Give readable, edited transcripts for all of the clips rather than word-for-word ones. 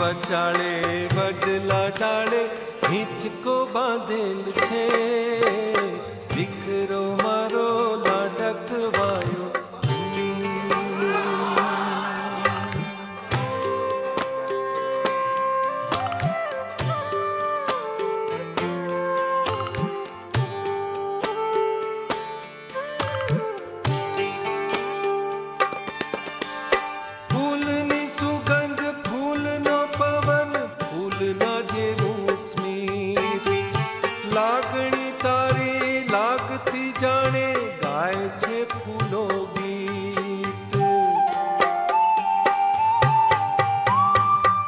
વચાળે વડલા ડાળે હિંચકો બાંધેલ છે, દીકરો મારો લાડકવાયો. લાગણી તારી લાગતી જાણે ગાય છે ફૂલો ગીત.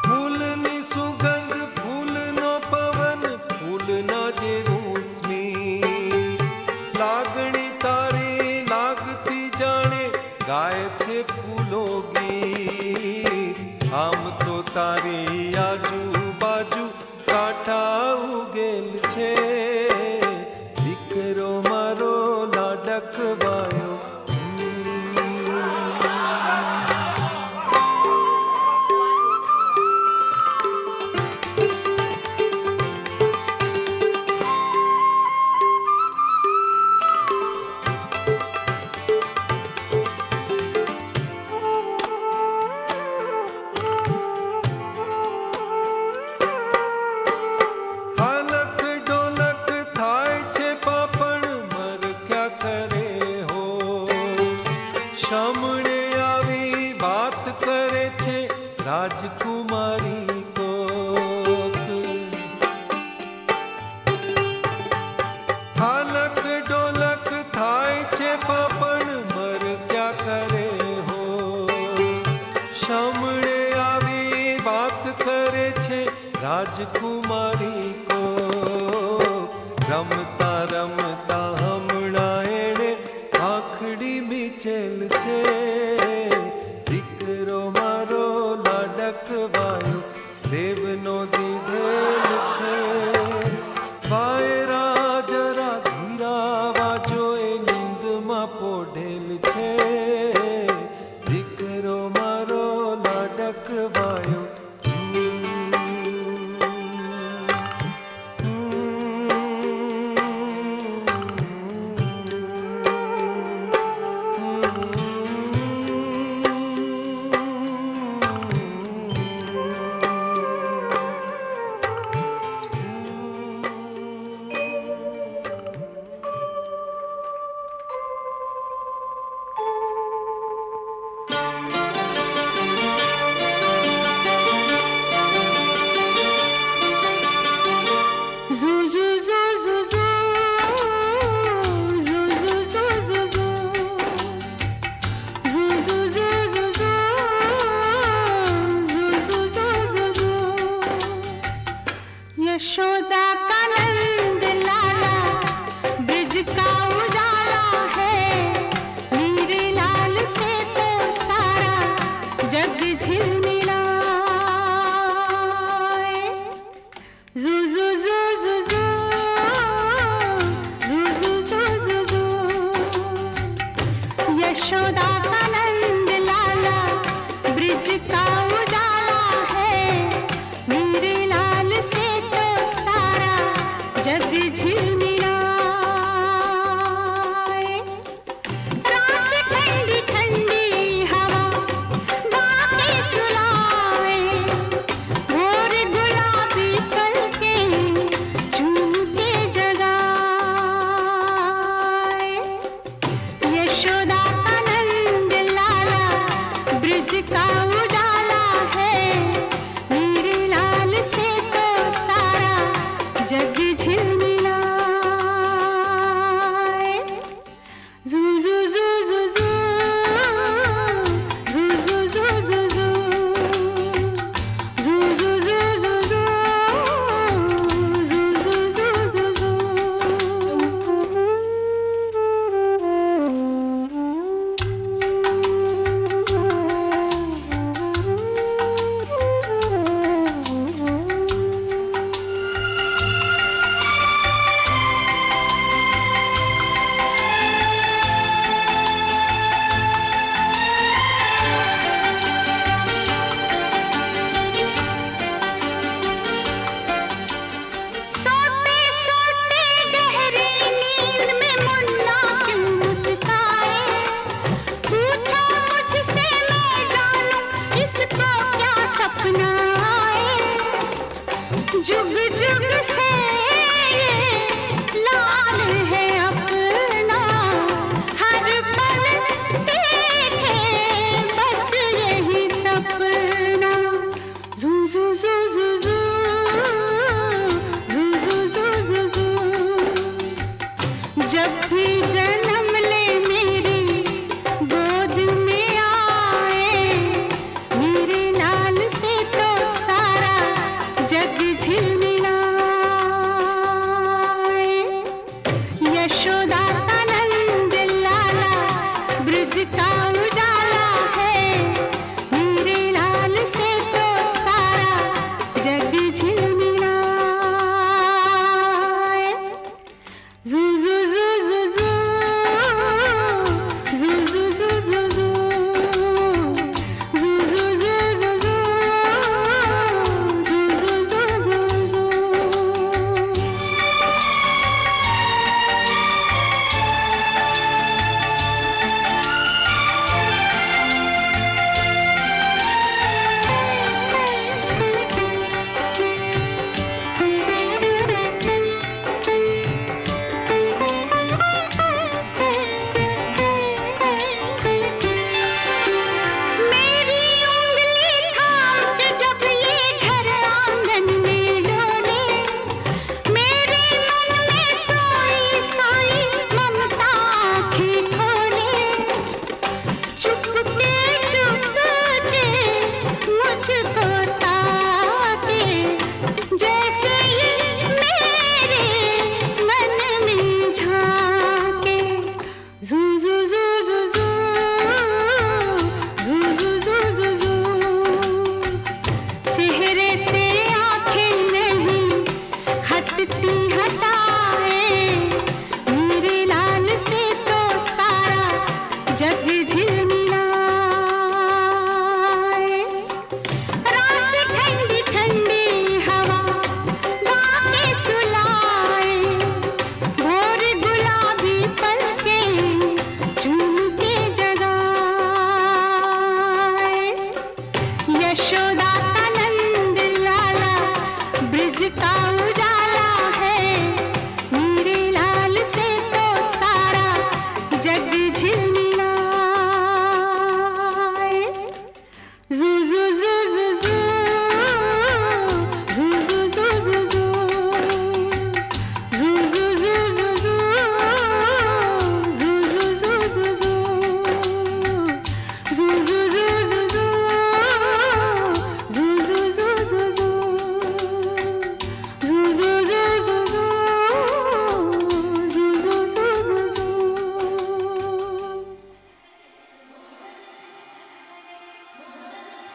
ફૂલની સુગંધ ફૂલનો પવન ફૂલના જેવું સ્મિત. લાગણી તારી લાગતી જાણે ગાય છે ફૂલો ગીત. આમ તો તારી આજુબાજુ કાંઠા ઉગેલ છે, દીકરો મારો લાડકવાયો. સામણે આવી વાત કરે છે રાજકુમારી કોક. હાલક ડોલક થાય છે પાપણ મર ક્યાં કરે હો. સામણે આવી વાત કરે છે રાજકુમારી કોક. રમતા રમતા હમણાં એણે આખડી મીચેલ છે, દીકરો મારો લાડકવાયો દેવનો દીધેલ છે. વાયરા જરા ધીરાવા જોએ નીંદમાં પોઢેલ છે, દીકરો મારો લાડકવાયો.